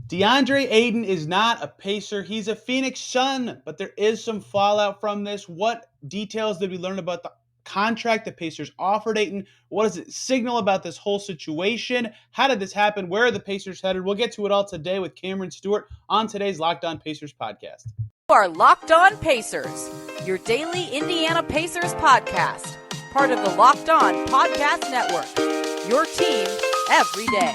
Deandre Ayton is not a Pacer. He's a Pheonix Sun, but there is some fallout from this. What details did we learn about the contract the Pacers offered Ayton? What does it signal about this whole situation? How did this happen? Where are the Pacers headed? We'll get to it all today with Cameron Stewart on today's Locked On Pacers podcast. You are Locked On Pacers, your daily Indiana Pacers podcast, part of the Locked On Podcast Network, your team every day.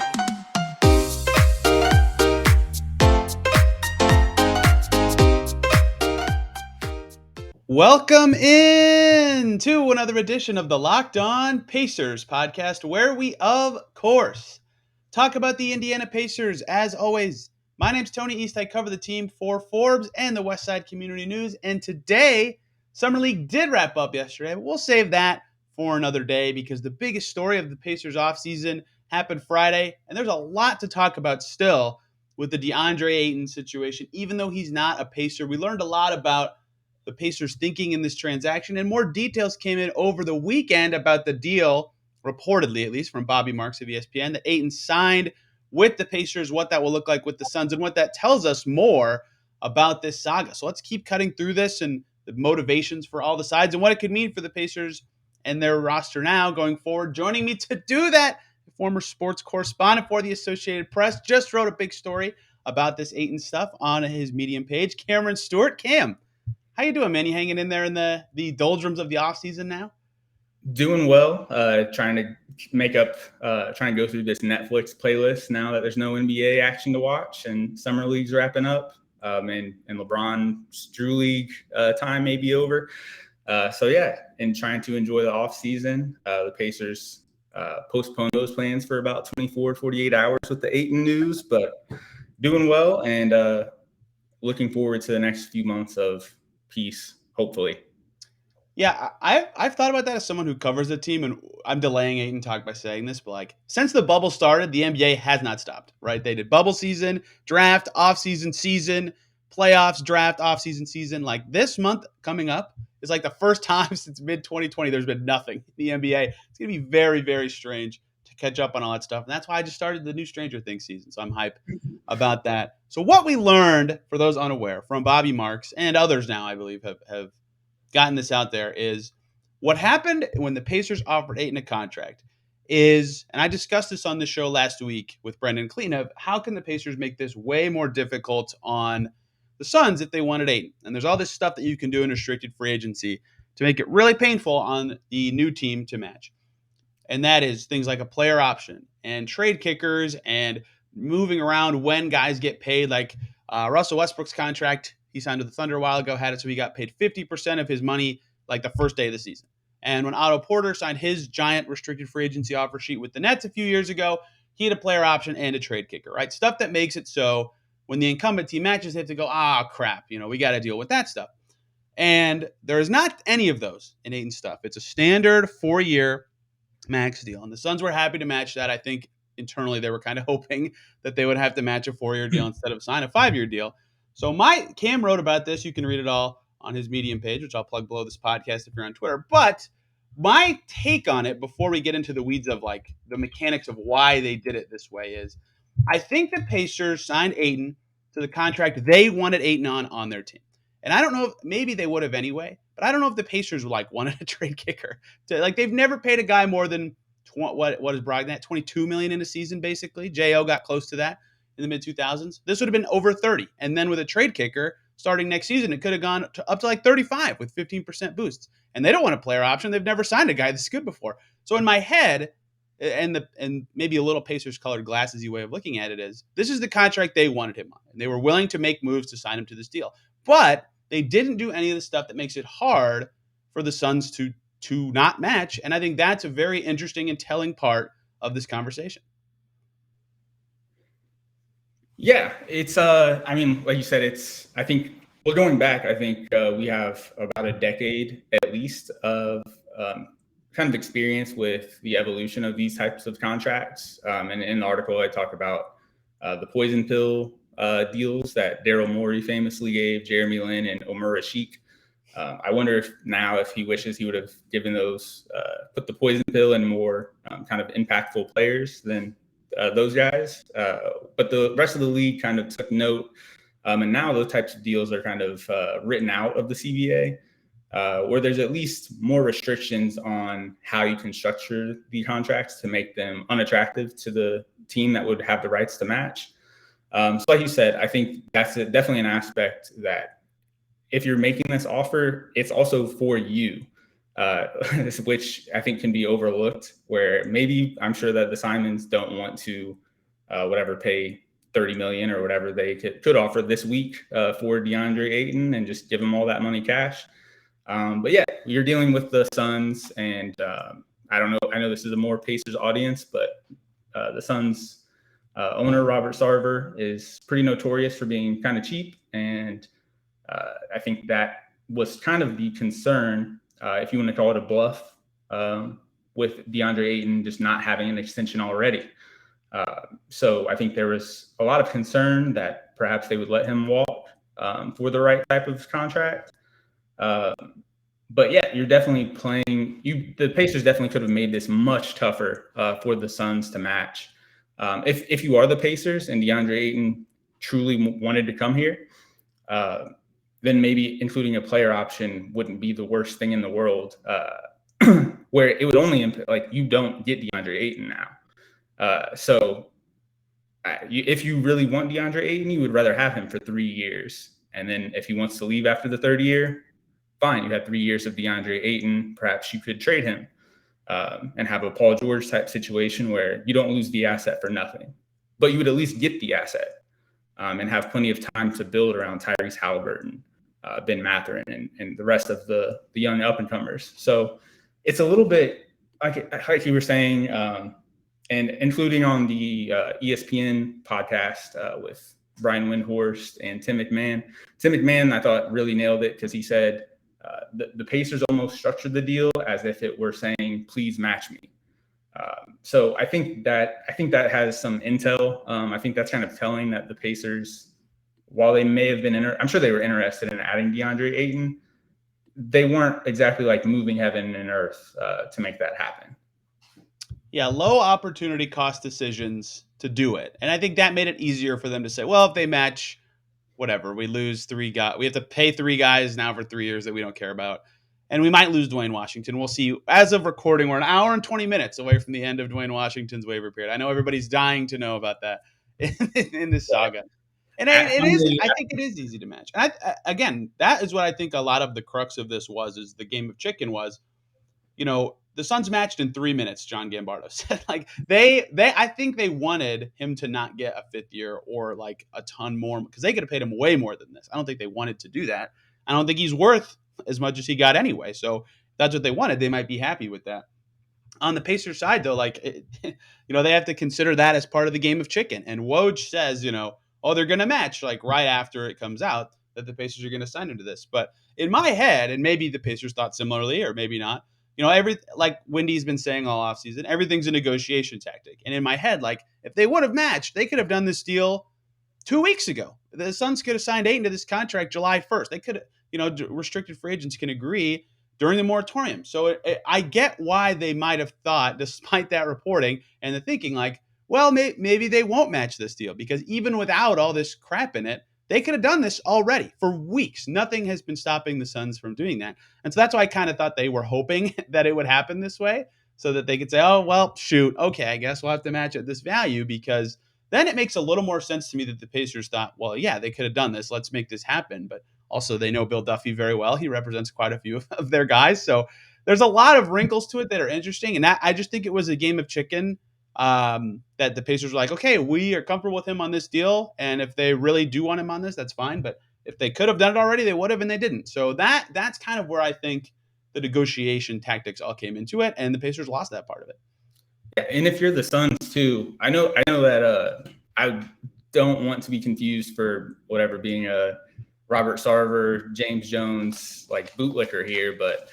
Welcome in to another edition of the Locked On Pacers podcast, where we, of course, talk about the Indiana Pacers. As always, my name's Tony East. I cover the team for Forbes and the Westside Community News. And today, Summer League did wrap up yesterday, but we'll save that for another day because the biggest story of the Pacers offseason happened Friday, and there's a lot to talk about still with the Deandre Ayton situation. Even though he's not a Pacer, we learned a lot about the Pacers thinking in this transaction, and more details came in over the weekend about the deal, reportedly at least from Bobby Marks of ESPN, that Ayton signed with the Pacers, what that will look like with the Suns, and what that tells us more about this saga. So let's keep cutting through this and the motivations for all the sides and what it could mean for the Pacers and their roster now going forward. Joining me to do that, the former sports correspondent for the Associated Press, just wrote a big story about this Ayton stuff on his Medium page, Cameron Stewart. Cam, how you doing, man? You hanging in there in the doldrums of the offseason now? Doing well. Trying to trying to go through this Netflix playlist now that there's no NBA action to watch and Summer League's wrapping up, and LeBron's Drew League time may be over. And trying to enjoy the offseason. The Pacers postponed those plans for about 24, 48 hours with the Ayton news, but doing well and looking forward to the next few months of peace, hopefully. Yeah, I've thought about that as someone who covers the team, and I'm delaying Ayton talk by saying this, but like since the bubble started, the NBA has not stopped, right? They did bubble season, draft, off-season, season, playoffs, draft, off-season, season. Like this month coming up is like the first time since mid-2020 there's been nothing in the NBA. It's going to be very, very strange to catch up on all that stuff. And that's why I just started the new Stranger Things season, so I'm hyped about that. So what we learned, for those unaware, from Bobby Marks and others now, I believe, have gotten this out there, is what happened when the Pacers offered Ayton a contract is, and I discussed this on the show last week with Brendan Clean, of how can the Pacers make this way more difficult on the Suns if they wanted Ayton. And there's all this stuff that you can do in restricted free agency to make it really painful on the new team to match. And that is things like a player option and trade kickers and moving around when guys get paid, like Russell Westbrook's contract. He signed with the Thunder a while ago, had it so he got paid 50% of his money like the first day of the season. And when Otto Porter signed his giant restricted free agency offer sheet with the Nets a few years ago, he had a player option and a trade kicker, right? Stuff that makes it so when the incumbent team matches, they have to go, crap, we got to deal with that stuff. And there is not any of those in Ayton's stuff. It's a standard 4-year max deal. And the Suns were happy to match that. I think internally they were kind of hoping that they would have to match a 4-year deal instead of sign a 5-year deal. So Cam wrote about this. You can read it all on his Medium page, which I'll plug below this podcast if you're on Twitter. But my take on it before we get into the weeds of like the mechanics of why they did it this way is I think the Pacers signed Ayton to the contract they wanted Ayton on their team. And I don't know if maybe they would have anyway, but I don't know if the Pacers wanted a trade kicker. They've never paid a guy more than what is Brogdon at $22 million in a season basically. Jo got close to that in the mid 2000s. This would have been over 30. And then with a trade kicker starting next season, it could have gone up to like 35 with 15% boosts. And they don't want a player option. They've never signed a guy this good before. So in my head, and maybe a little Pacers colored glasses way of looking at it is, this is the contract they wanted him on. And they were willing to make moves to sign him to this deal. But they didn't do any of the stuff that makes it hard for the Suns to not match. And I think that's a very interesting and telling part of this conversation. Yeah, it's like you said, I think going back, I think we have about a decade at least of kind of experience with the evolution of these types of contracts. And in an article, I talk about the poison pill deals that Daryl Morey famously gave Jeremy Lin and Omer Asik. I wonder if he wishes he would have given those, put the poison pill in more kind of impactful players than those guys. But the rest of the league kind of took note. And now those types of deals are kind of written out of the CBA, where there's at least more restrictions on how you can structure the contracts to make them unattractive to the team that would have the rights to match. So like you said, I think that's definitely an aspect that if you're making this offer, it's also for you, which I think can be overlooked, where maybe I'm sure that the Simons don't want to pay $30 million or whatever they could offer this week for Deandre Ayton and just give him all that money cash. But yeah, you're dealing with the Suns, and I don't know. I know this is a more Pacers audience, but the Suns owner Robert Sarver is pretty notorious for being kind of cheap, and I think that was kind of the concern, if you want to call it a bluff, with Deandre Ayton just not having an extension already. So I think there was a lot of concern that perhaps they would let him walk for the right type of contract. But yeah, you're definitely playing. The Pacers definitely could have made this much tougher for the Suns to match. If you are the Pacers and Deandre Ayton truly wanted to come here, then maybe including a player option wouldn't be the worst thing in the world. Where it would only you don't get Deandre Ayton now. So if you really want Deandre Ayton, you would rather have him for 3 years. And then if he wants to leave after the third year, fine. You have 3 years of Deandre Ayton. Perhaps you could trade him and have a Paul George type situation where you don't lose the asset for nothing, but you would at least get the asset and have plenty of time to build around Tyrese Halliburton, Ben Mathurin, and the rest of the young up-and-comers. So it's a little bit like you were saying, and including on the ESPN podcast with Brian Windhorst and Tim McMahon. Tim McMahon, I thought, really nailed it because he said the Pacers almost structured the deal as if it were saying, please match me. So I think that has some intel. I think that's kind of telling that the Pacers, while they may have been, I'm sure they were interested in adding Deandre Ayton, they weren't exactly like moving heaven and earth to make that happen. Yeah, low opportunity cost decisions to do it. And I think that made it easier for them to say, well, if they match, whatever, we lose 3 guys. We have to pay 3 guys now for 3 years that we don't care about. And we might lose Dwayne Washington. We'll see. As of recording, we're an hour and 20 minutes away from the end of Dwayne Washington's waiver period. I know everybody's dying to know about that in this saga. And I think it is easy to match. And again, that is what I think a lot of the crux of this is the game of chicken was, the Suns matched in 3 minutes, John Gambardo said. I think they wanted him to not get a 5th year or like a ton more because they could have paid him way more than this. I don't think they wanted to do that. I don't think he's worth as much as he got anyway. So if that's what they wanted, they might be happy with that. On the Pacers side, though, they have to consider that as part of the game of chicken. And Woj says, they're going to match right after it comes out that the Pacers are going to sign into this. But in my head, and maybe the Pacers thought similarly or maybe not, like Wendy's been saying all offseason, everything's a negotiation tactic. And in my head, if they would have matched, they could have done this deal 2 weeks ago. The Suns could have signed Ayton to this contract July 1st. They could have, restricted free agents can agree during the moratorium. So I get why they might have thought, despite that reporting and the thinking, maybe they won't match this deal because even without all this crap in it, they could have done this already for weeks. Nothing has been stopping the Suns from doing that. And so that's why I kind of thought they were hoping that it would happen this way so that they could say, oh, well, shoot, okay, I guess we'll have to match at this value because then it makes a little more sense to me that the Pacers thought, well, yeah, they could have done this. Let's make this happen. But also they know Bill Duffy very well. He represents quite a few of their guys. So there's a lot of wrinkles to it that are interesting. And I just think it was a game of chicken that the Pacers were like, okay, we are comfortable with him on this deal. And if they really do want him on this, that's fine. But if they could have done it already, they would have, and they didn't. So that's kind of where I think the negotiation tactics all came into it. And the Pacers lost that part of it. Yeah, and if you're the Suns too, I know that I don't want to be confused for whatever being a Robert Sarver, James Jones bootlicker here, but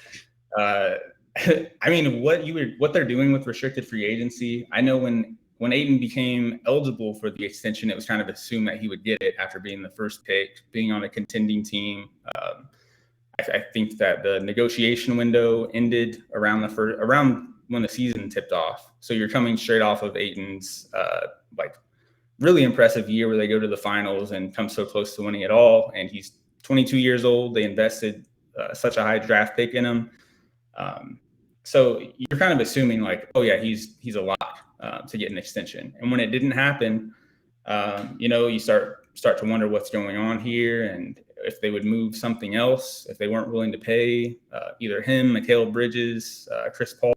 I mean what they're doing with restricted free agency. I know when Ayton became eligible for the extension, it was kind of assumed that he would get it after being the first pick, being on a contending team. I think that the negotiation window ended around when the season tipped off. So you're coming straight off of Ayton's like really impressive year where they go to the finals and come so close to winning it all. And he's 22 years old. They invested such a high draft pick in him. So you're kind of assuming like, oh yeah, he's a lock to get an extension. And when it didn't happen, you start to wonder what's going on here, and if they would move something else, if they weren't willing to pay either him, Mikal Bridges, Chris Paul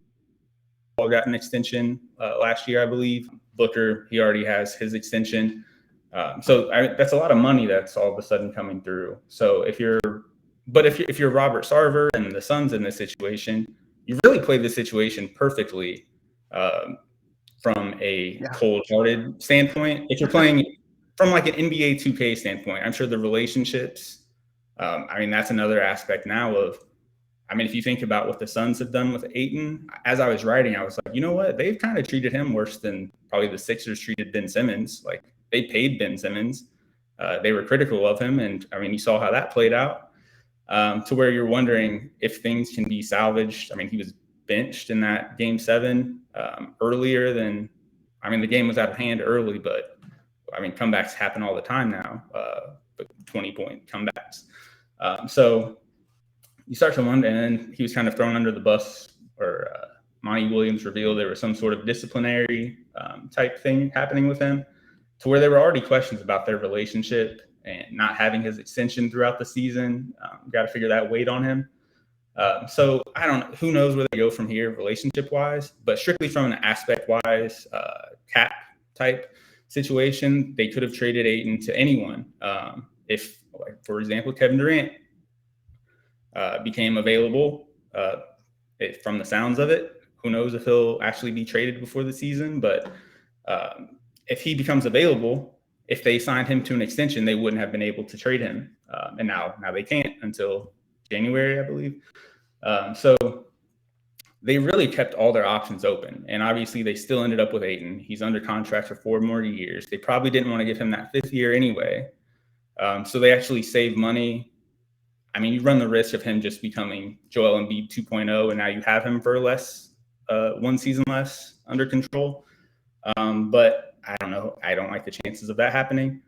got an extension last year, I believe. Booker, he already has his extension. So that's a lot of money that's all of a sudden coming through. So if you're Robert Sarver and the Suns in this situation, you really played the situation perfectly from a cold-hearted standpoint. If you're playing from like an NBA 2K standpoint, I'm sure the relationships, that's another aspect now of, if you think about what the Suns have done with Ayton, as I was writing, I was like, you know what? They've kind of treated him worse than probably the Sixers treated Ben Simmons. Like, they paid Ben Simmons. They were critical of him. And, you saw how that played out to where you're wondering if things can be salvaged. He was benched in that Game 7 earlier than – the game was out of hand early, but, comebacks happen all the time now, but 20-point comebacks. So – you start to wonder, and then he was kind of thrown under the bus, or Monty Williams revealed there was some sort of disciplinary type thing happening with him, to where there were already questions about their relationship and not having his extension throughout the season. Got to figure that weight on him. So I don't know, who knows where they go from here relationship-wise, but strictly from an aspect-wise, cap type situation, they could have traded Ayton to anyone. If, like, for example, Kevin Durant became available, from the sounds of it. Who knows if he'll actually be traded before the season, but if he becomes available, if they signed him to an extension, they wouldn't have been able to trade him. And now they can't until January, I believe. So they really kept all their options open. And obviously they still ended up with Ayton. He's under contract for 4 more years. They probably didn't want to give him that 5th year anyway. So they actually saved money. You run the risk of him just becoming Joel Embiid 2.0, and now you have him for one season less under control. But I don't know. I don't like the chances of that happening.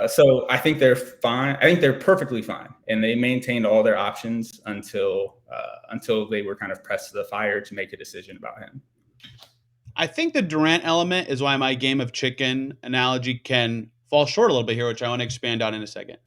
So I think they're fine. I think they're perfectly fine, and they maintained all their options until they were kind of pressed to the fire to make a decision about him. I think the Durant element is why my game of chicken analogy can fall short a little bit here, which I want to expand on in a second.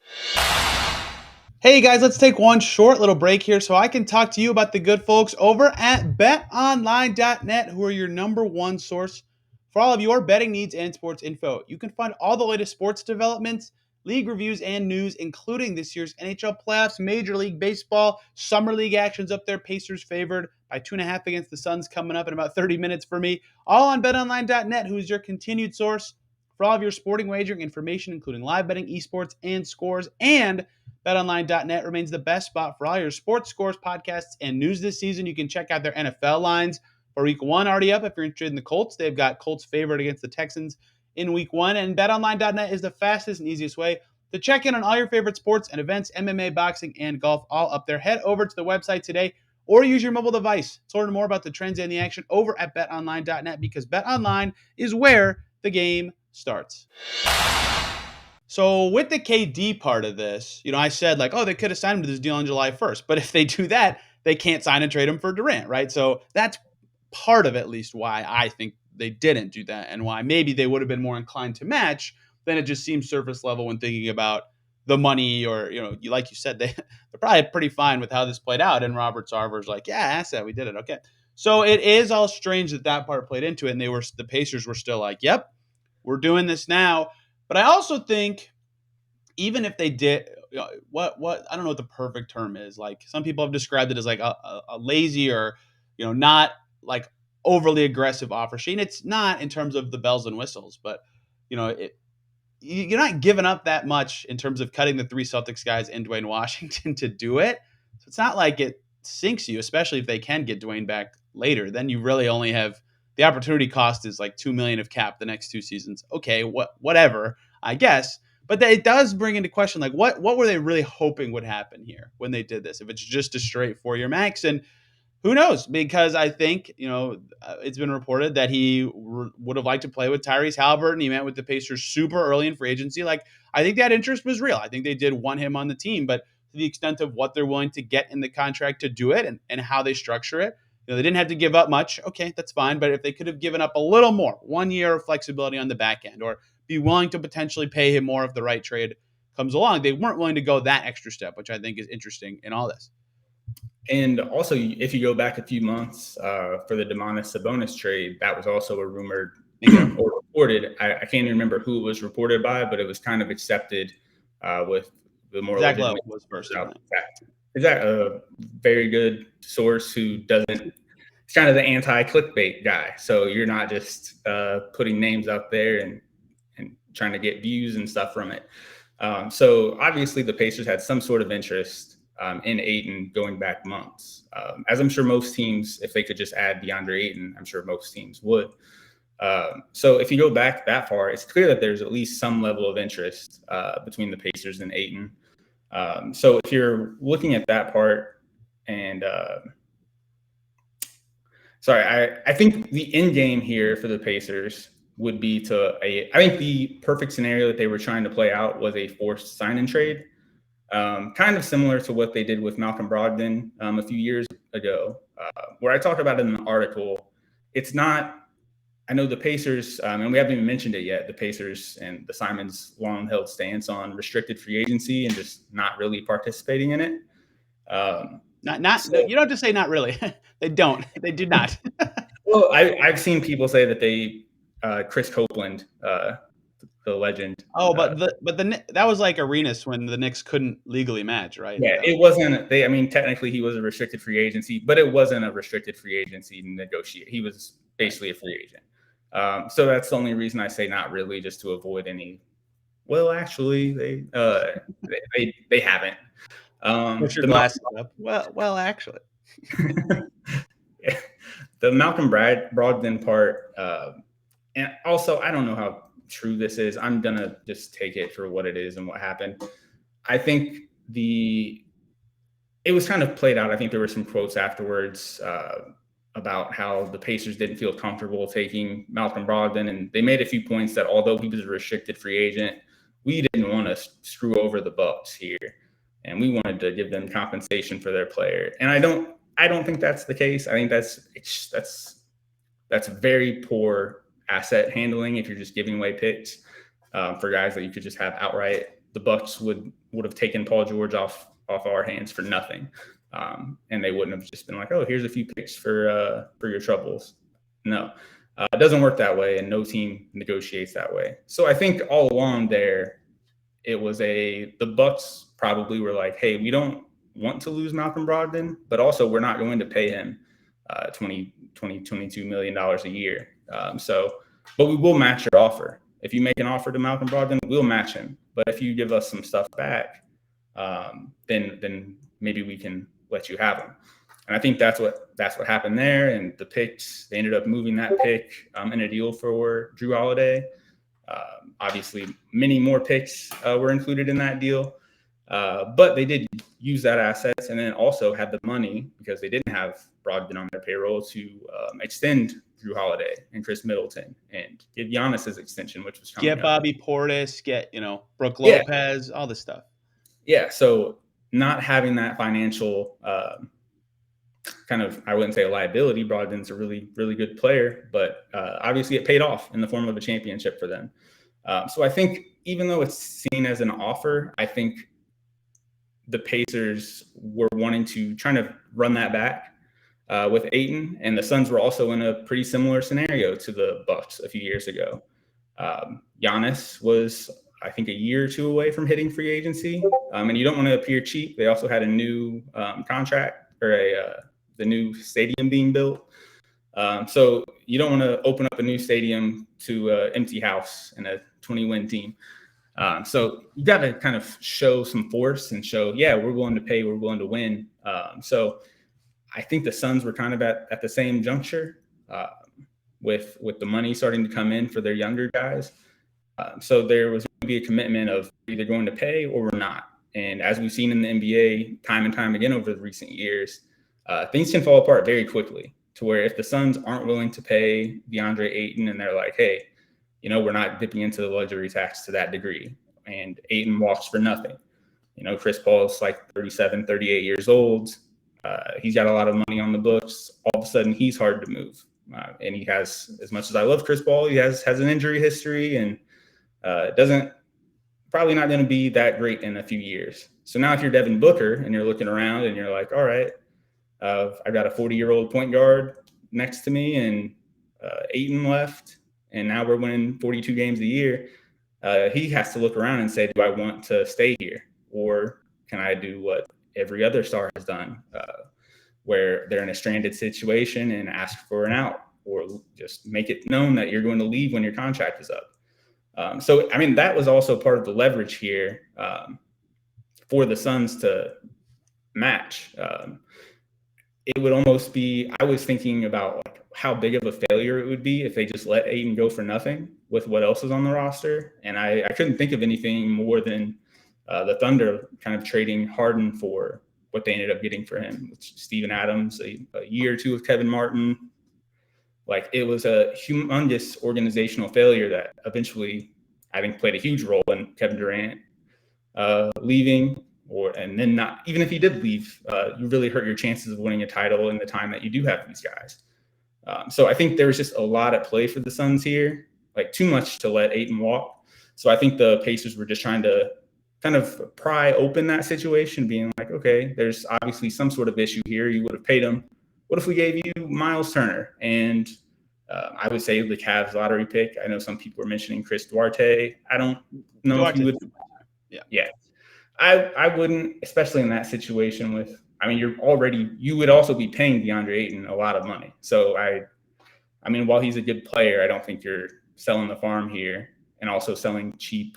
Hey guys, let's take one short little break here so I can talk to you about the good folks over at BetOnline.net, who are your number one source for all of your betting needs and sports info. You can find all the latest sports developments, league reviews, and news, including this year's NHL playoffs, Major League Baseball, Summer League actions up there. Pacers favored by 2.5 against the Suns coming up in about 30 minutes for me. All on BetOnline.net, who is your continued source for all of your sporting wagering information, including live betting, esports, and scores. And BetOnline.net remains the best spot for all your sports scores, podcasts, and news this season. You can check out their NFL lines for Week 1 already up if you're interested in the Colts. They've got Colts favored against the Texans in Week 1. And BetOnline.net is the fastest and easiest way to check in on all your favorite sports and events, MMA, boxing, and golf, all up there. Head over to the website today or use your mobile device to learn more about the trends and the action over at BetOnline.net, because BetOnline is where the game starts. So with the KD part of this, I said like, oh, they could have signed him to this deal on July 1st. But if they do that, they can't sign and trade him for Durant, right? So that's part of at least why I think they didn't do that, and why maybe they would have been more inclined to match than it just seems surface level when thinking about the money, or, like you said, they're probably pretty fine with how this played out. And Robert Sarver's like, yeah, asset, we did it. Okay. So it is all strange that part played into it. And the Pacers were still like, yep, we're doing this now. But I also think even if they did, what I don't know what the perfect term is. Like, some people have described it as like a lazy or, not like overly aggressive offer sheet. And it's not in terms of the bells and whistles, but you're not giving up that much in terms of cutting the 3 Celtics guys and Dwayne Washington to do it. So it's not like it sinks you, especially if they can get Dwayne back later. Then you really only have the opportunity cost is like $2 million of cap the next 2 seasons. Okay, whatever, I guess. But it does bring into question, like, what were they really hoping would happen here when they did this? If it's just a straight 4-year max, and Who knows? Because I think, it's been reported that he would have liked to play with Tyrese Halliburton. He met with the Pacers super early in free agency. Like, I think that interest was real. I think they did want him on the team, but to the extent of what they're willing to get in the contract to do it and how they structure it, they didn't have to give up much. Okay, that's fine. But if they could have given up a little more, 1 year of flexibility on the back end, or be willing to potentially pay him more if the right trade comes along, they weren't willing to go that extra step, which I think is interesting in all this. And also, if you go back a few months for the Domantas Sabonis trade, that was also a rumored or reported. I can't even remember who it was reported by, but it was kind of accepted with the more Zach Lowe legitimate. was first. Is that a very good source who doesn't? It's kind of the anti-clickbait guy. So you're not just putting names out there and trying to get views and stuff from it. So obviously the Pacers had some sort of interest in Ayton going back months. As I'm sure most teams, if they could just add Deandre Ayton, I'm sure most teams would. So if you go back that far, it's clear that there's at least some level of interest between the Pacers and Ayton. So if you're looking at that part, and I think the end game here for the Pacers would be I think the perfect scenario that they were trying to play out was a forced sign and trade. Kind of similar to what they did with Malcolm Brogdon a few years ago, where I talk about it in the article. It's not, I know the Pacers, and we haven't even mentioned it yet, the Pacers and the Simons long-held stance on restricted free agency and just not really participating in it. You don't have to say not really. They don't. They do not. Well, I've seen people say that they, Chris Copeland, the legend. Oh, but that was like Arenas when the Knicks couldn't legally match, right? Yeah, it wasn't. Technically he was a restricted free agency, but it wasn't a restricted free agency negotiate. He was basically a free agent. So that's the only reason I say not really, just to avoid any. Well, actually, they haven't. Put your glasses up. Well, actually. Yeah. The Malcolm Brogdon part, and also I don't know how true this is. I'm gonna just take it for what it is and what happened. I think it was kind of played out. I think there were some quotes afterwards about how the Pacers didn't feel comfortable taking Malcolm Brogdon, and they made a few points that although he was a restricted free agent, we didn't want to screw over the Bucks here, and we wanted to give them compensation for their player. And I don't think that's the case. I think that's very poor asset handling if you're just giving away picks for guys that you could just have outright. The Bucks would have taken Paul George off our hands for nothing, and they wouldn't have just been like, oh, here's a few picks for your troubles. No, it doesn't work that way, and no team negotiates that way. So I think all along there, it was the Bucks probably were like, hey, we don't want to lose Malcolm Brogdon, but also we're not going to pay him $22 million a year. But we will match your offer. If you make an offer to Malcolm Brogdon, we'll match him. But if you give us some stuff back, then maybe we can let you have him. And I think that's what happened there. And the picks, they ended up moving that pick in a deal for Drew Holiday. Obviously, many more picks were included in that deal. But they did use that assets and then also had the money, because they didn't have Brogdon on their payroll, to extend Drew Holiday and Chris Middleton and give Giannis his extension, which was coming up. Bobby Portis, get Brooke Lopez, all this stuff. Yeah, so not having that financial kind of, I wouldn't say a liability. Brogdon's a really, really good player, but obviously it paid off in the form of a championship for them. So I think even though it's seen as an offer, I think the Pacers were wanting to try to run that back with Ayton, and the Suns were also in a pretty similar scenario to the Bucks a few years ago. Giannis was, I think, a year or two away from hitting free agency, and you don't want to appear cheap. They also had a new contract, or the new stadium being built. So you don't want to open up a new stadium to an empty house and a 20-win team. So you got to kind of show some force and show, yeah, we're willing to pay, we're willing to win. So I think the Suns were kind of at the same juncture with the money starting to come in for their younger guys. So there was going to be a commitment of either going to pay or we're not. And as we've seen in the NBA time and time again over the recent years, things can fall apart very quickly, to where if the Suns aren't willing to pay DeAndre Ayton and they're like, hey, we're not dipping into the luxury tax to that degree, and Ayton walks for nothing. Chris Paul's like 37, 38 years old. He's got a lot of money on the books. All of a sudden, he's hard to move. And he has, as much as I love Chris Paul, he has an injury history, and probably not going to be that great in a few years. So now if you're Devin Booker and you're looking around and you're like, all right, I've got a 40-year-old point guard next to me and Ayton left, and now we're winning 42 games a year. He has to look around and say, do I want to stay here? Or can I do what every other star has done, where they're in a stranded situation and ask for an out, or just make it known that you're going to leave when your contract is up. So that was also part of the leverage here for the Suns to match. It would almost be, I was thinking about like how big of a failure it would be if they just let Ayton go for nothing with what else is on the roster. And I couldn't think of anything more than the Thunder kind of trading Harden for what they ended up getting for him, with Steven Adams, a year or two with Kevin Martin. Like, it was a humongous organizational failure that eventually I think played a huge role in Kevin Durant leaving. And then not, even if he did leave, you really hurt your chances of winning a title in the time that you do have these guys. So I think there was just a lot at play for the Suns here, like too much to let Ayton walk. So I think the Pacers were just trying to kind of pry open that situation, being like, okay, there's obviously some sort of issue here. You would have paid him. What if we gave you Myles Turner? And I would say the Cavs lottery pick. I know some people were mentioning Chris Duarte. I don't know Duarte. if you would. Yeah. I wouldn't, especially in that situation with, you would also be paying DeAndre Ayton a lot of money. So while he's a good player, I don't think you're selling the farm here and also selling cheap,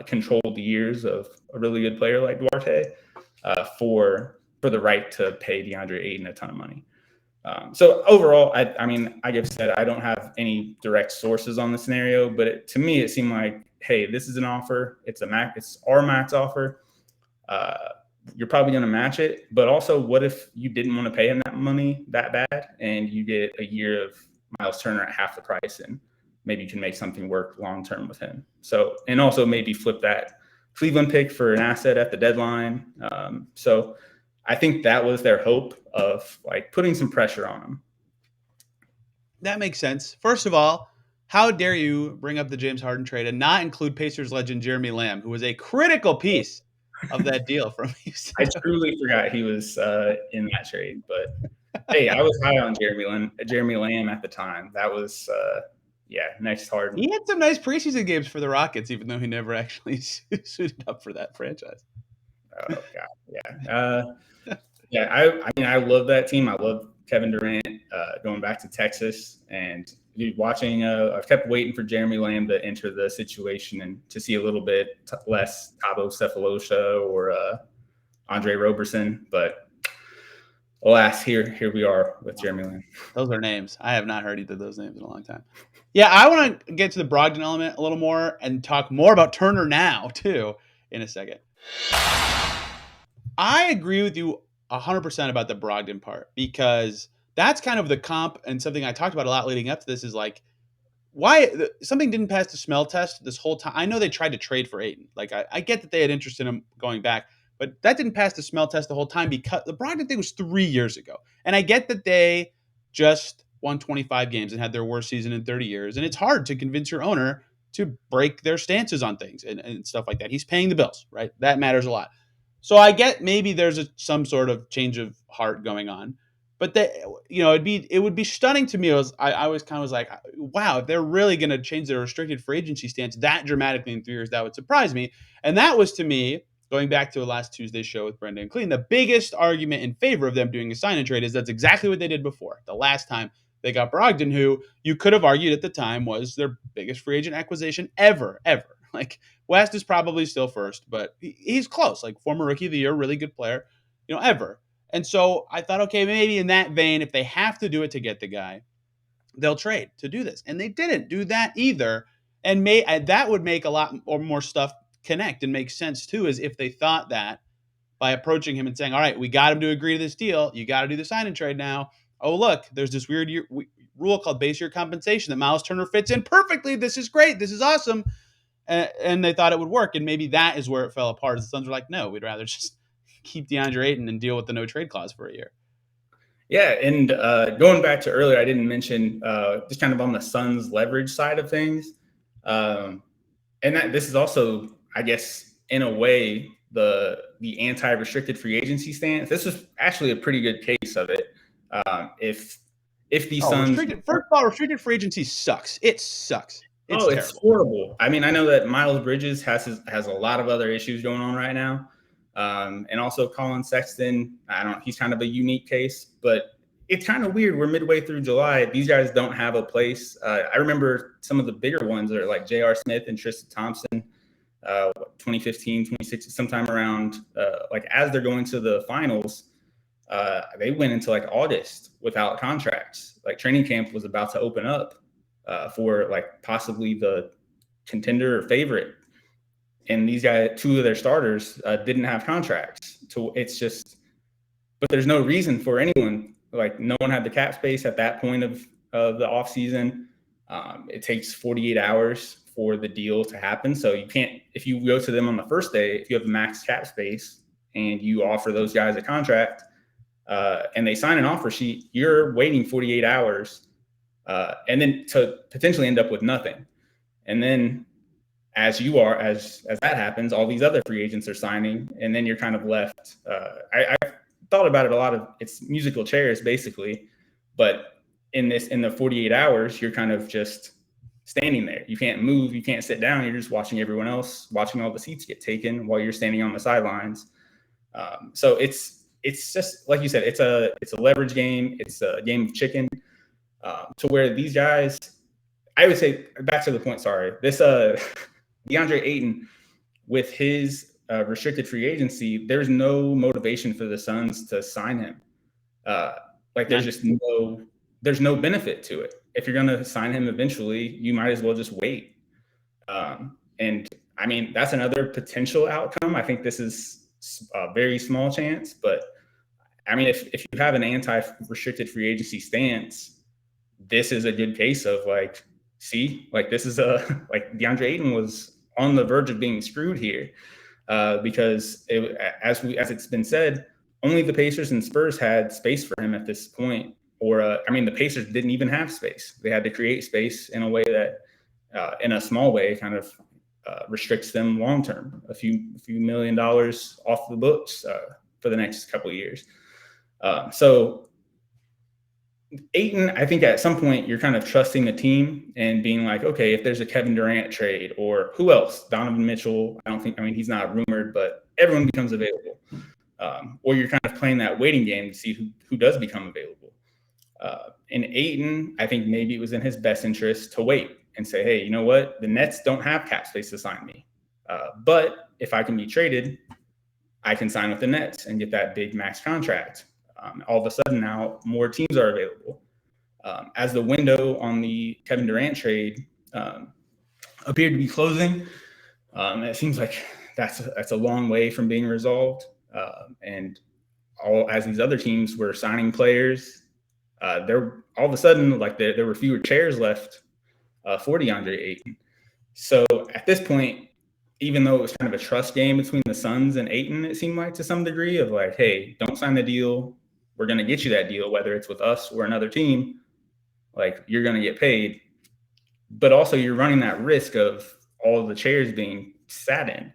controlled years of a really good player like Duarte for the right to pay DeAndre Ayton a ton of money. So overall, like I've said, I don't have any direct sources on the scenario, but to me, it seemed like, hey, this is an offer. It's our max offer. You're probably going to match it, but also, what if you didn't want to pay him that money that bad, and you get a year of Myles Turner at half the price, and maybe you can make something work long term with him. So, and also maybe flip that Cleveland pick for an asset at the deadline. So I think that was their hope of like putting some pressure on him. That makes sense. First of all, how dare you bring up the James Harden trade and not include Pacers legend Jeremy Lamb, who was a critical piece of that deal from Houston. I truly forgot he was in that trade, but hey, I was high on Jeremy Lamb at the time. That was next Harden. He had some nice preseason games for the Rockets, even though he never actually suited up for that franchise. Oh God, yeah. I love that team. I love Kevin Durant going back to Texas, and watching. I've kept waiting for Jeremy Lamb to enter the situation and to see a little bit less Thabo Sefolosha or Andre Roberson, but alas, here we are with Jeremy Lamb. Those are names. I have not heard either of those names in a long time. Yeah, I want to get to the Brogdon element a little more and talk more about Turner now, too, in a second. I agree with you 100% about the Brogdon part, because that's kind of the comp, and something I talked about a lot leading up to this is like, why something didn't pass the smell test this whole time. I know they tried to trade for Ayton. Like, I get that they had interest in him going back, but that didn't pass the smell test the whole time, because the Brogdon thing was 3 years ago. And I get that they just won 25 games and had their worst season in 30 years. And it's hard to convince your owner to break their stances on things and stuff like that. He's paying the bills, right? That matters a lot. So I get maybe there's some sort of change of heart going on. But it would be stunning to me. I was kind of like, wow, if they're really going to change their restricted free agency stance that dramatically in 3 years, that would surprise me. And that was, to me, going back to last Tuesday's show with Brenda and Clean, the biggest argument in favor of them doing a sign and trade is that's exactly what they did before. The last time they got Brogdon, who you could have argued at the time was their biggest free agent acquisition ever. Like, West is probably still first, but he's close. Like, former rookie of the year, really good player, ever. And so I thought, okay, maybe in that vein, if they have to do it to get the guy, they'll trade to do this. And they didn't do that either. And that would make a lot or more stuff connect and make sense too, as if they thought that by approaching him and saying, all right, we got him to agree to this deal. You got to do the sign and trade now. Oh, look, there's this weird rule called base year compensation that Myles Turner fits in perfectly. This is great. This is awesome. And they thought it would work. And maybe that is where it fell apart. The Suns were like, no, we'd rather just keep Deandre Ayton and deal with the no trade clause for a year. Yeah, and going back to earlier, I didn't mention just kind of on the Suns' leverage side of things, and that this is also, I guess, in a way, the anti-restricted free agency stance. This is actually a pretty good case of it. If the Suns, first of all, restricted free agency sucks. It sucks. It's horrible. I mean, I know that Miles Bridges has a lot of other issues going on right now. And also Colin Sexton, he's kind of a unique case, but it's kind of weird. We're midway through July. These guys don't have a place. I remember some of the bigger ones are like J.R. Smith and Tristan Thompson, 2015, 2016, sometime around, like as they're going to the finals, they went into like August without contracts. Like training camp was about to open up for like possibly the contender or favorite. And these guys, two of their starters didn't have contracts. So it's just, but there's no reason for anyone. Like no one had the cap space at that point of the offseason. It takes 48 hours for the deal to happen. So you can't, if you go to them on the first day, if you have max cap space and you offer those guys a contract and they sign an offer sheet, you're waiting 48 hours and then to potentially end up with nothing. And then as that happens, all these other free agents are signing, and then you're kind of left. I thought about it a lot. It's musical chairs basically, but in the 48 hours, you're kind of just standing there. You can't move, you can't sit down. You're just watching everyone else, watching all the seats get taken while you're standing on the sidelines. So it's just like you said, it's a leverage game. It's a game of chicken. To where these guys, I would say, back to the point. Sorry, this DeAndre Ayton, with his restricted free agency, there's no motivation for the Suns to sign him. There's no benefit to it. If you're going to sign him eventually, you might as well just wait. And I mean, that's another potential outcome. I think this is a very small chance, but I mean, if you have an anti-restricted free agency stance, this is a good case of like, see, like this is like DeAndre Ayton was on the verge of being screwed here because as it's been said, only the Pacers and Spurs had space for him at this point. Or the Pacers didn't even have space. They had to create space in a way that, in a small way, kind of restricts them long term. A few $1 million off the books for the next couple of years. So Ayton, I think at some point you're kind of trusting the team and being like, okay, if there's a Kevin Durant trade or who else, Donovan Mitchell, he's not rumored, but everyone becomes available. Or you're kind of playing that waiting game to see who does become available. And Ayton, I think maybe it was in his best interest to wait and say, hey, you know what? The Nets don't have cap space to sign me. But if I can be traded, I can sign with the Nets and get that big max contract. All of a sudden now more teams are available. As the window on the Kevin Durant trade appeared to be closing, it seems like that's a long way from being resolved. And as these other teams were signing players, there all of a sudden like there were fewer chairs left for DeAndre Ayton. So at this point, even though it was kind of a trust game between the Suns and Ayton, it seemed like to some degree of like, hey, don't sign the deal. We're going to get you that deal, whether it's with us or another team. Like you're going to get paid, but also you're running that risk of all of the chairs being sat in,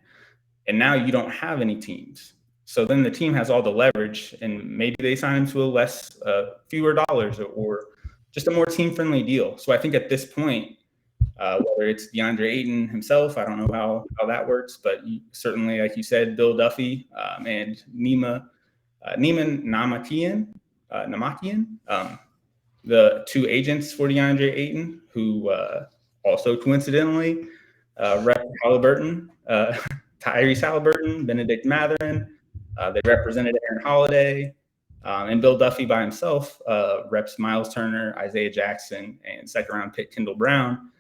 and now you don't have any teams. So then the team has all the leverage, and maybe they sign him to a fewer dollars or just a more team-friendly deal. So I think at this point, whether it's DeAndre Ayton himself, I don't know how that works, but certainly, like you said, Bill Duffy and Neiman Namakian, the two agents for DeAndre Ayton, who also coincidentally rep Halliburton, Tyrese Halliburton, Benedict Mathurin. They represented Aaron Holiday, and Bill Duffy by himself reps Myles Turner, Isaiah Jackson, and second-round pick Kendall Brown.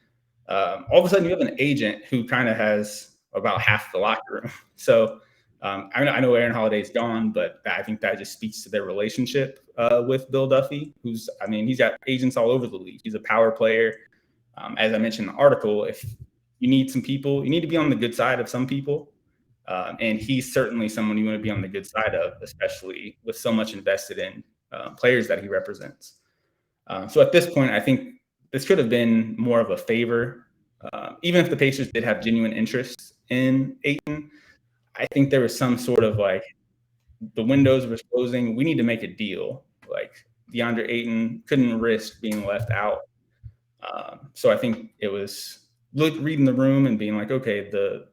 All of a sudden, you have an agent who kind of has about half the locker room. So I know Aaron Holiday's gone, but I think that just speaks to their relationship with Bill Duffy, he's got agents all over the league. He's a power player. As I mentioned in the article, if you need some people, you need to be on the good side of some people. And he's certainly someone you want to be on the good side of, especially with so much invested in players that he represents. So at this point, I think this could have been more of a favor. Even if the Pacers did have genuine interest in Ayton, I think there was some sort of like, the windows were closing. We need to make a deal. Like Deandre Ayton couldn't risk being left out. So I think it was reading the room and being like, okay, the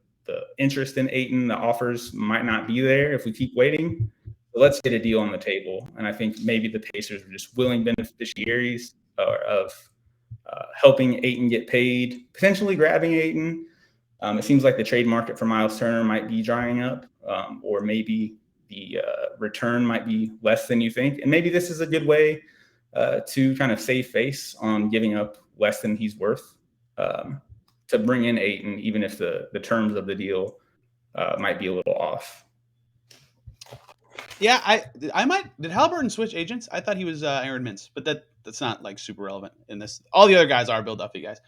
interest in Ayton, the offers might not be there if we keep waiting. So let's get a deal on the table. And I think maybe the Pacers were just willing beneficiaries of helping Ayton get paid, potentially grabbing Ayton. It seems like the trade market for Myles Turner might be drying up, or maybe the return might be less than you think. And maybe this is a good way to kind of save face on giving up less than he's worth to bring in Ayton, even if the terms of the deal might be a little off. Yeah, I might. Did Halliburton switch agents? I thought he was Aaron Mintz, but that's not like super relevant in this. All the other guys are Bill Duffy guys.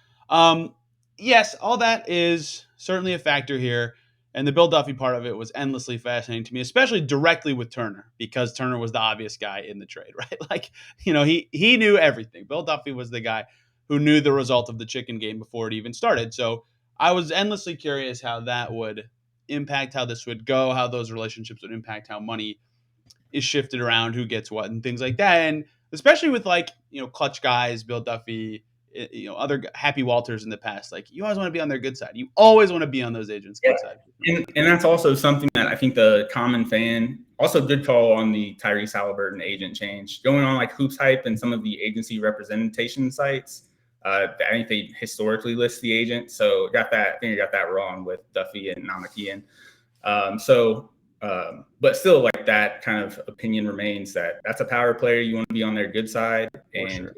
Yes, all that is certainly a factor here. And the Bill Duffy part of it was endlessly fascinating to me, especially directly with Turner, because Turner was the obvious guy in the trade, right? Like, he knew everything. Bill Duffy was the guy who knew the result of the chicken game before it even started. So I was endlessly curious how that would impact how this would go, how those relationships would impact how money is shifted around, who gets what, and things like that. And especially with clutch guys, Bill Duffy, other Happy Walters in the past, like you always want to be on their good side. You always want to be on those agents' good side. And that's also something that I think the common fan, also good call on the Tyrese Halliburton agent change, going on like Hoops Hype and some of the agency representation sites. I think they historically list the agent. So I think I got that wrong with Duffy and Namakian. But still, like, that kind of opinion remains that that's a power player. You want to be on their good side. And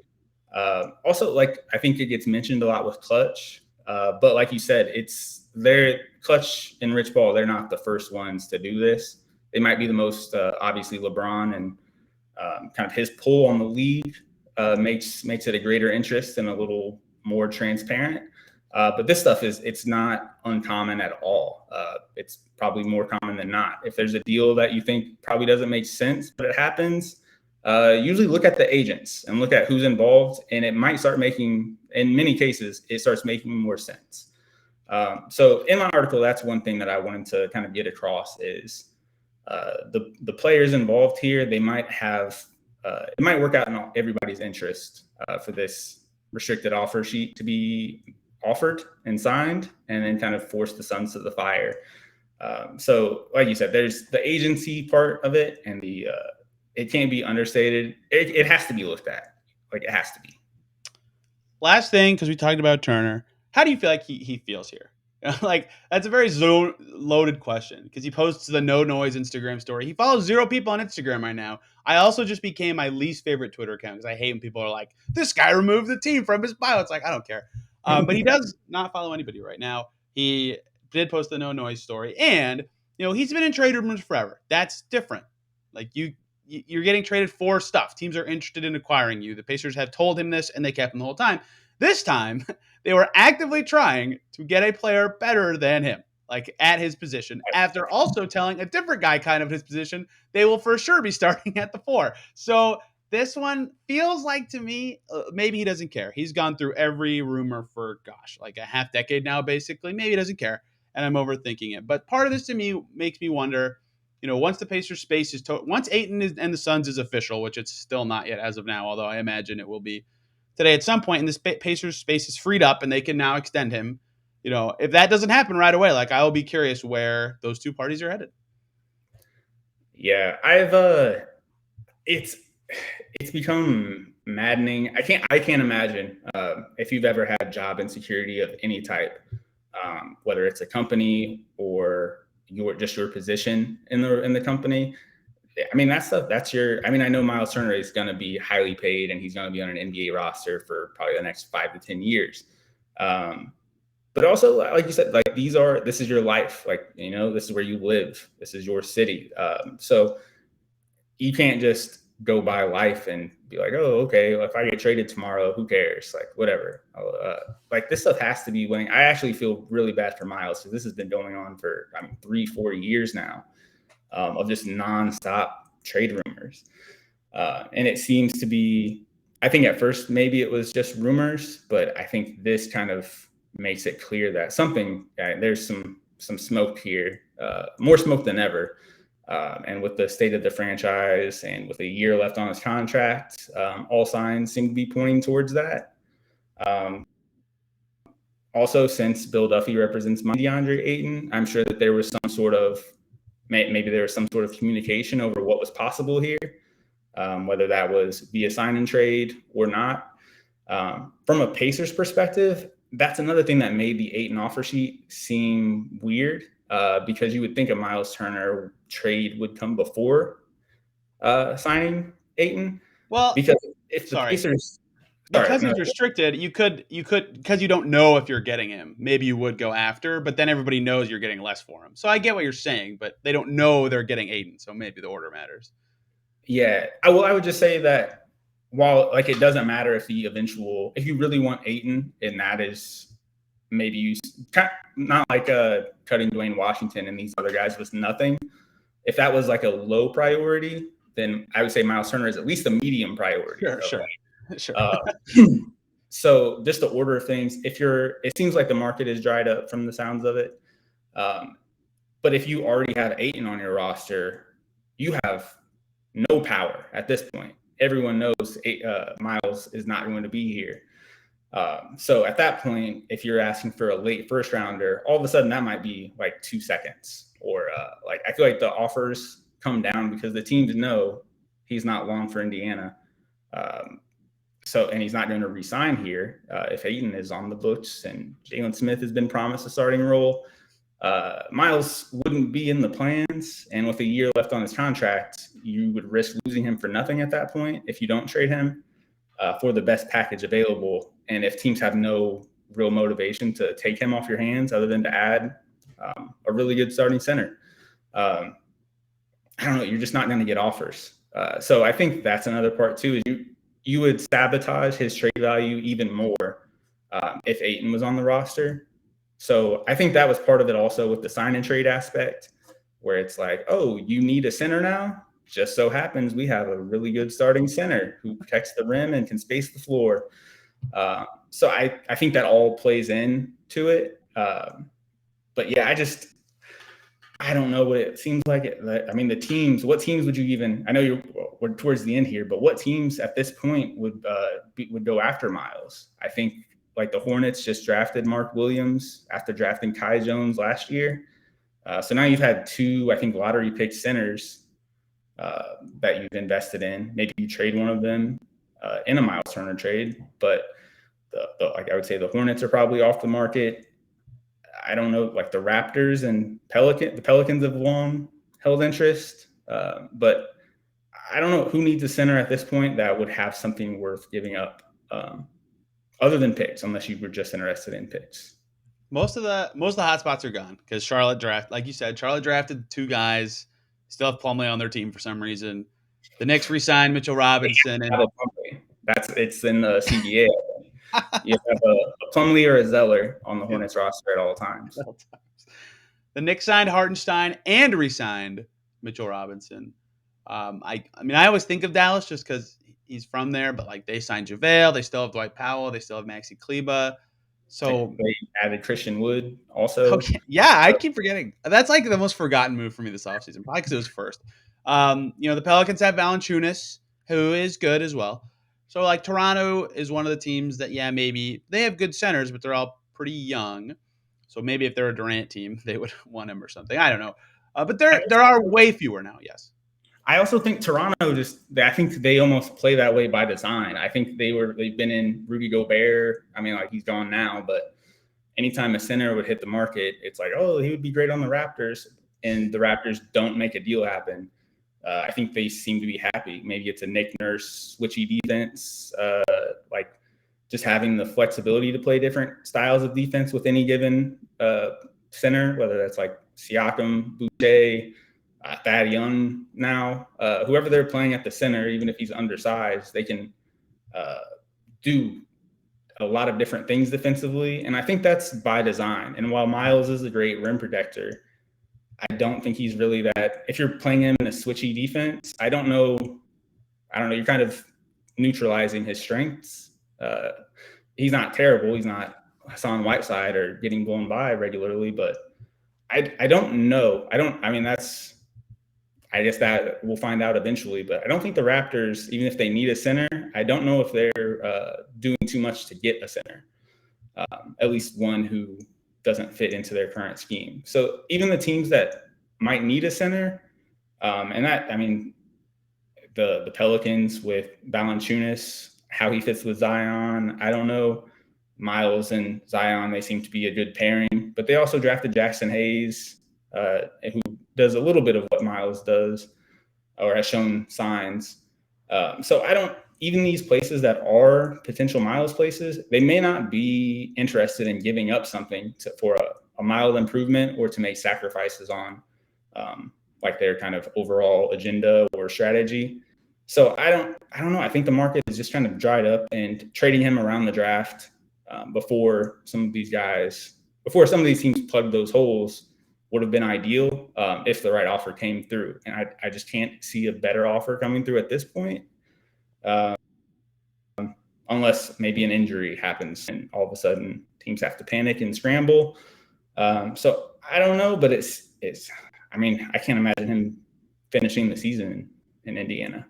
also, like, I think it gets mentioned a lot with Clutch. But like you said, they're Clutch and Rich Paul. They're not the first ones to do this. They might be the most, obviously LeBron and kind of his pull on the league makes it a greater interest and a little more transparent. But this stuff it's not uncommon at all. It's probably more common than not. If there's a deal that you think probably doesn't make sense, but it happens, usually look at the agents and look at who's involved, and it might start making, in many cases, it starts making more sense. So in my article, that's one thing that I wanted to kind of get across is the players involved here, they might have, it might work out in everybody's interest for this restricted offer sheet to be offered and signed, and then kind of force the Suns to the fire. So like you said, there's the agency part of it, and it can't be understated. It has to be looked at. Like, it has to be. Last thing, because we talked about Turner, how do you feel like he feels here? Like, that's a very loaded question, because he posts the No Noise Instagram story. He follows 0 people on Instagram right now. I also just became my least favorite Twitter account, because I hate when people are like, this guy removed the team from his bio. It's like, I don't care. But he does not follow anybody right now. He did post the No Noise story, and he's been in trade rumors forever. That's different. Like, you're getting traded for stuff. Teams are interested in acquiring you. The Pacers have told him this, and they kept him the whole time. This time, they were actively trying to get a player better than him, like at his position, after also telling a different guy kind of his position they will for sure be starting at the 4. So this one feels like, to me, maybe he doesn't care. He's gone through every rumor for, like a half decade now, basically. Maybe he doesn't care, and I'm overthinking it. But part of this, to me, makes me wonder, once the Pacers space is once Ayton and the Suns is official, which it's still not yet as of now, although I imagine it will be today at some point, and this Pacers space is freed up and they can now extend him. If that doesn't happen right away, like, I will be curious where those two parties are headed. Yeah, it's become maddening. I can't imagine if you've ever had job insecurity of any type, whether it's a company or your position in the company. I mean, that stuff, I know Myles Turner is going to be highly paid, and he's going to be on an NBA roster for probably the next 5 to 10 years. But also, like you said, like this is your life. Like, you know, this is where you live. This is your city. So you can't just go by life and be like, oh, okay, well, if I get traded tomorrow, who cares? Like, whatever. Like, this stuff has to be winning. I actually feel really bad for Myles because this has been going on for 3-4 years now of just nonstop trade rumors. And it seems to be, I think at first maybe it was just rumors, but I think this kind of makes it clear that there's some smoke here, more smoke than ever. And with the state of the franchise and with a year left on his contract, all signs seem to be pointing towards that. Also, since Bill Duffy represents Deandre Ayton, I'm sure that there was some sort of communication over what was possible here, whether that was via sign and trade or not. From a Pacers perspective, that's another thing that made the Ayton offer sheet seem weird, because you would think a Myles Turner trade would come before signing Ayton. Well, because if the Pacers, because he's restricted, you could because you don't know if you're getting him. Maybe you would go after, but then everybody knows you're getting less for him. So I get what you're saying, but they don't know they're getting Ayton, so maybe the order matters. Yeah, I would just say that while like it doesn't matter if if you really want Ayton, and that is maybe not like cutting Dwayne Washington and these other guys was nothing. If that was like a low priority, then I would say Myles Turner is at least a medium priority. Sure. So just the order of things, it seems like the market is dried up from the sounds of it. But if you already have Ayton on your roster, you have no power at this point. Everyone knows Myles is not going to be here. So at that point, if you're asking for a late first rounder, all of a sudden that might be like 2 seconds. Or I feel like the offers come down because the teams know he's not long for Indiana. And he's not going to re-sign here if Ayton is on the books and Jalen Smith has been promised a starting role. Myles wouldn't be in the plans, and with a year left on his contract, you would risk losing him for nothing at that point if you don't trade him for the best package available. And if teams have no real motivation to take him off your hands other than to add a really good starting center, I don't know, you're just not going to get offers. So I think that's another part too, is you would sabotage his trade value even more if Ayton was on the roster. So I think that was part of it also with the sign and trade aspect, where it's like, oh, you need a center now? Just so happens we have a really good starting center who protects the rim and can space the floor. So I think that all plays into it. But yeah, I don't know what it seems like. What teams would you even, I know we're towards the end here, but what teams at this point would go after Myles? I think like the Hornets just drafted Mark Williams after drafting Kai Jones last year. So now you've had 2, I think, lottery pick centers that you've invested in. Maybe you trade one of them in a Myles Turner trade, but I would say the Hornets are probably off the market. I don't know, like the Raptors and the Pelicans have long held interest, but I don't know who needs a center at this point that would have something worth giving up other than picks, unless you were just interested in picks. Most of the hot spots are gone because Charlotte drafted 2 guys, still have Plumlee on their team for some reason. The Knicks re-signed Mitchell Robinson, and it's in the CBA. You have a Plumlee or a Zeller on the Hornets roster at all times. The Knicks signed Hartenstein and re-signed Mitchell Robinson. I always think of Dallas just because he's from there, but like they signed JaVale, they still have Dwight Powell, they still have Maxi Kleba. So they added Christian Wood also. Okay. Yeah, I keep forgetting. That's like the most forgotten move for me this offseason, probably because it was first. The Pelicans have Valanciunas, who is good as well. So like Toronto is one of the teams that, maybe they have good centers, but they're all pretty young. So maybe if they're a Durant team, they would want him or something. I don't know. But there are way fewer now. Yes. I also think Toronto I think they almost play that way by design. I think they've been in Rudy Gobert. I mean, like he's gone now, but anytime a center would hit the market, it's like, oh, he would be great on the Raptors, and the Raptors don't make a deal happen. I think they seem to be happy. Maybe it's a Nick Nurse switchy defense. just having the flexibility to play different styles of defense with any given center, whether that's like Siakam, Boucher, Thad Young now, whoever they're playing at the center, even if he's undersized, they can do a lot of different things defensively. And I think that's by design. And while Myles is a great rim protector, I don't think he's really that. If you're playing him in a switchy defense, I don't know. You're kind of neutralizing his strengths. He's not terrible. He's not Hassan Whiteside or getting blown by regularly, but I don't know. I guess that we'll find out eventually, but I don't think the Raptors, even if they need a center, I don't know if they're doing too much to get a center, at least one who doesn't fit into their current scheme. So even the teams that might need a center, the Pelicans with Valanciunas, how he fits with Zion, I don't know. Myles and Zion, they seem to be a good pairing, but they also drafted Jackson Hayes, who does a little bit of what Myles does or has shown signs. Even these places that are potential Myles places, they may not be interested in giving up something for a mild improvement or to make sacrifices on like their kind of overall agenda or strategy. So I don't know. I think the market is just kind of dried up, and trading him around the draft before some of these teams plugged those holes would have been ideal if the right offer came through. And I just can't see a better offer coming through at this point, unless maybe an injury happens and all of a sudden teams have to panic and scramble. So I don't know, but I can't imagine him finishing the season in Indiana.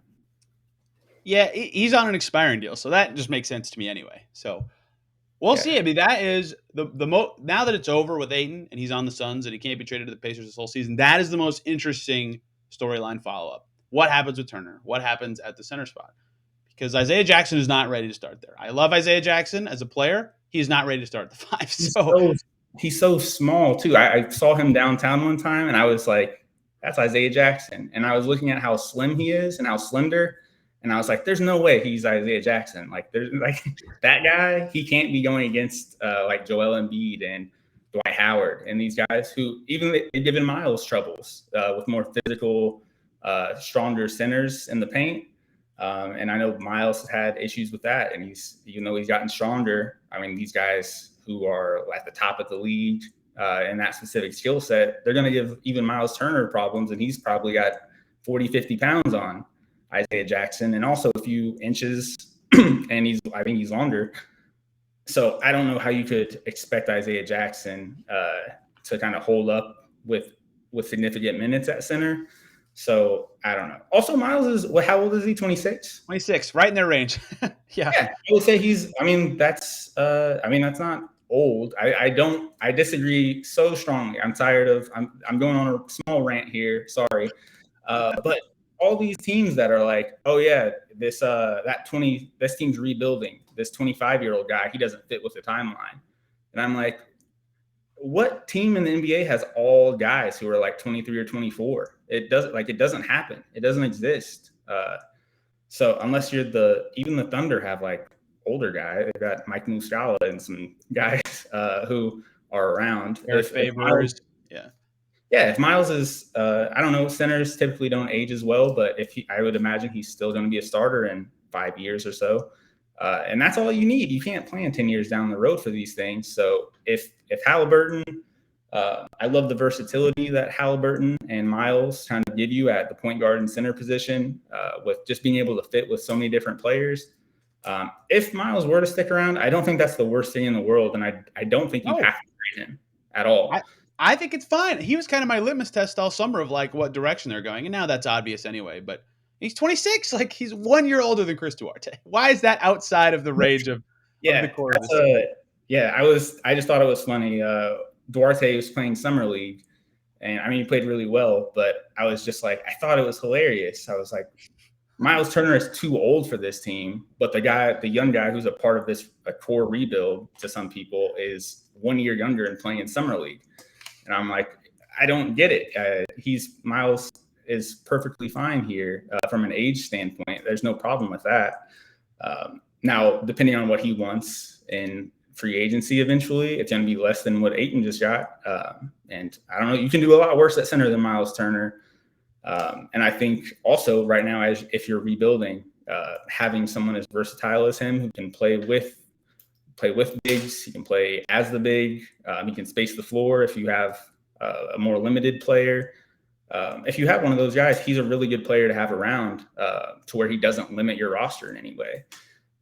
Yeah, he's on an expiring deal, so that just makes sense to me anyway. So we'll see. I mean, that is now that it's over with Ayton and he's on the Suns and he can't be traded to the Pacers this whole season, that is the most interesting storyline follow-up. What happens with Turner? What happens at the center spot? Because Isaiah Jackson is not ready to start there. I love Isaiah Jackson as a player. He's not ready to start the five. He's so small, too. I saw him downtown one time, and I was like, that's Isaiah Jackson. And I was looking at how slim he is and how slender, and I was like, there's no way he's Isaiah Jackson. Like, there's like that guy, he can't be going against like Joel Embiid and Dwight Howard and these guys who even they've given Myles troubles with more physical, stronger centers in the paint. And I know Myles has had issues with that. And even though he's gotten stronger, I mean, these guys who are at the top of the league in that specific skill set, they're going to give even Myles Turner problems. And he's probably got 40, 50 pounds on Isaiah Jackson, and also a few inches, and I think he's longer. So I don't know how you could expect Isaiah Jackson to kind of hold up with significant minutes at center. So I don't know. Also, Myles how old is he? 26? 26, right in their range. Yeah. I would say that's not old. I disagree so strongly. I'm tired of, I'm going on a small rant here. Sorry. But all these teams that are like, oh yeah, this team's rebuilding. This 25-year-old guy, he doesn't fit with the timeline. And I'm like, what team in the NBA has all guys who are like 23 or 24? It doesn't happen. It doesn't exist. So unless you're even the Thunder have like older guys, they've got Mike Muscala and some guys who are around. If Myles is, I don't know, centers typically don't age as well, but I would imagine he's still going to be a starter in 5 years or so. And that's all you need. You can't plan 10 years down the road for these things. So if Halliburton, I love the versatility that Halliburton and Myles kind of give you at the point guard and center position with just being able to fit with so many different players. If Myles were to stick around, I don't think that's the worst thing in the world. And I don't think you have to trade him at all. I think it's fine. He was kind of my litmus test all summer of like what direction they're going. And now that's obvious anyway, but he's 26. Like he's 1 year older than Chris Duarte. Why is that outside of the range of the core of this? I just thought it was funny. Duarte was playing summer league and I mean, he played really well, but I was just like, I thought it was hilarious. I was like, Myles Turner is too old for this team, but the young guy who's a part of a core rebuild to some people is 1 year younger and playing summer league. And I'm like, I don't get it. Myles is perfectly fine here from an age standpoint. There's no problem with that. Now, depending on what he wants in free agency, eventually it's going to be less than what Ayton just got. And I don't know, you can do a lot worse at center than Myles Turner. And I think also right now, if you're rebuilding, having someone as versatile as him who can play with bigs, he can play as the big, he can space the floor if you have a more limited player. If you have one of those guys, he's a really good player to have around to where he doesn't limit your roster in any way.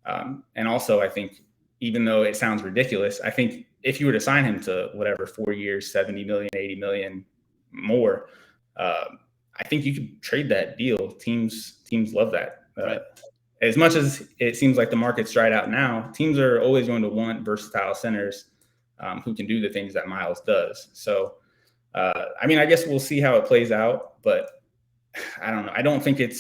And also, I think, even though it sounds ridiculous, I think if you were to sign him to whatever, 4 years, 70 million, 80 million more, I think you could trade that deal. Teams love that. Right. As much as it seems like the market's dried out now, teams are always going to want versatile centers who can do the things that Myles does. So, I mean, I guess we'll see how it plays out, but I don't know. I don't think it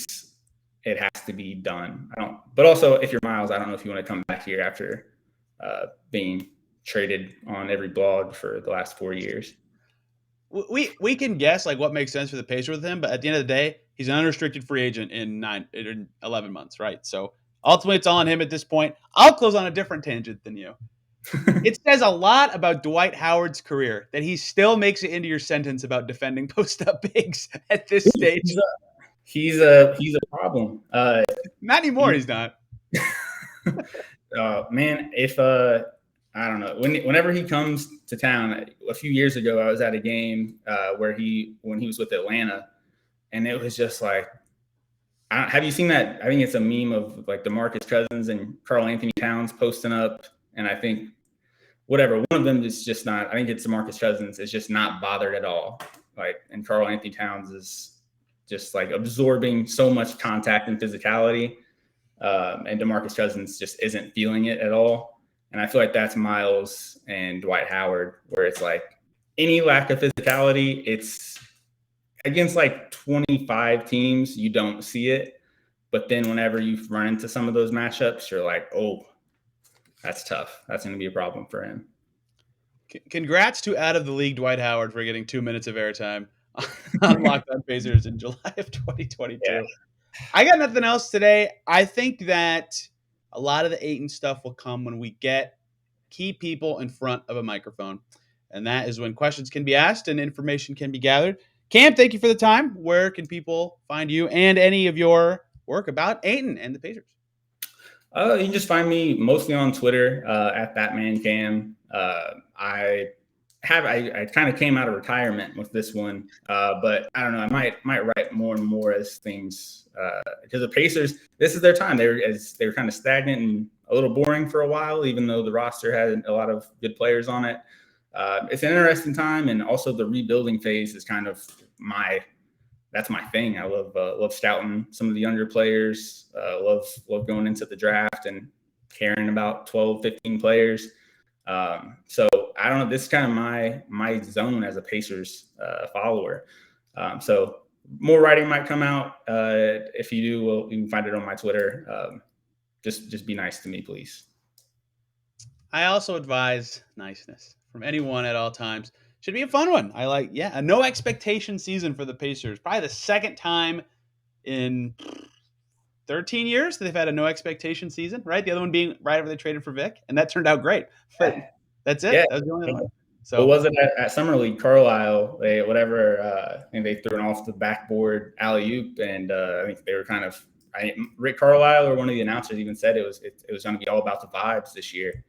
has to be done. But also, if you're Myles, I don't know if you want to come back here after being traded on every blog for the last 4 years. We can guess like what makes sense for the Pacers with him, but at the end of the day, he's an unrestricted free agent in 11 months, right? So ultimately, it's all on him at this point. I'll close on a different tangent than you. It says a lot about Dwight Howard's career that he still makes it into your sentence about defending post-up bigs at this stage. He's a problem. Not anymore. He's not. Man, if I don't know, whenever he comes to town, a few years ago, I was at a game when he was with Atlanta, and it was just like, have you seen that? I think it's a meme of like DeMarcus Cousins and Karl Anthony Towns posting up, and I think one of them is just not. I think it's DeMarcus Cousins is just not bothered at all. Like, and Karl Anthony Towns is just like absorbing so much contact and physicality, and DeMarcus Cousins just isn't feeling it at all. And I feel like that's Myles and Dwight Howard, where it's like any lack of physicality, it's against like 25 teams, you don't see it. But then whenever you run into some of those matchups, you're like, oh, that's tough. That's going to be a problem for him. Congrats to out of the league Dwight Howard for getting 2 minutes of airtime on Locked On Pacers in July of 2022. Yeah. I got nothing else today. I think that a lot of the Ayton stuff will come when we get key people in front of a microphone. And that is when questions can be asked and information can be gathered. Cam, thank you for the time. Where can people find you and any of your work about Ayton and the Pacers? You can just find me mostly on Twitter at BatmanCam. I kind of came out of retirement with this one, but I don't know. I might write more and more as things because the Pacers, this is their time. They were kind of stagnant and a little boring for a while, even though the roster had a lot of good players on it. It's an interesting time, and also the rebuilding phase is kind of that's my thing. I love scouting some of the younger players. Love going into the draft and caring about 12, 15 players. So I don't know. This is kind of my zone as a Pacers follower. So more writing might come out. If you do, you can find it on my Twitter. Just be nice to me, please. I also advise niceness from anyone at all times. Should be a fun one. I like, a no expectation season for the Pacers. Probably the second time in 13 years that they've had a no expation season, right? The other one being right after they traded for Vic, and that turned out great. But that's it. Yeah. That was the only one. So what was it at Summer League? Carlisle, they threw an off the backboard alley-oop, and I think they were Rick Carlisle or one of the announcers even said it was going to be all about the vibes this year.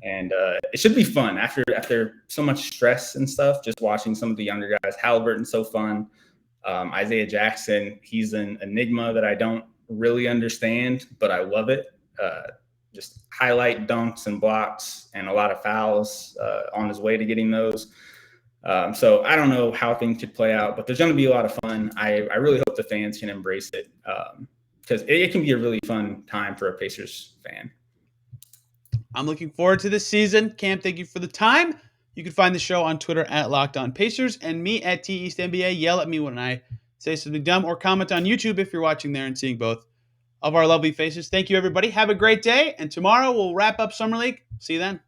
And it should be fun after so much stress and stuff. Just watching some of the younger guys. Halliburton's so fun. Isaiah Jackson, he's an enigma that I don't really understand, but I love it. Just highlight dunks and blocks and a lot of fouls on his way to getting those. So I don't know how things could play out, but there's going to be a lot of fun. I really hope the fans can embrace it because it can be a really fun time for a Pacers fan. I'm looking forward to this season. Cam, thank you for the time. You can find the show on Twitter at Locked On Pacers and me at TEastNBA. Yell at me when I say something dumb or comment on YouTube if you're watching there and seeing both of our lovely faces. Thank you, everybody. Have a great day. And tomorrow we'll wrap up Summer League. See you then.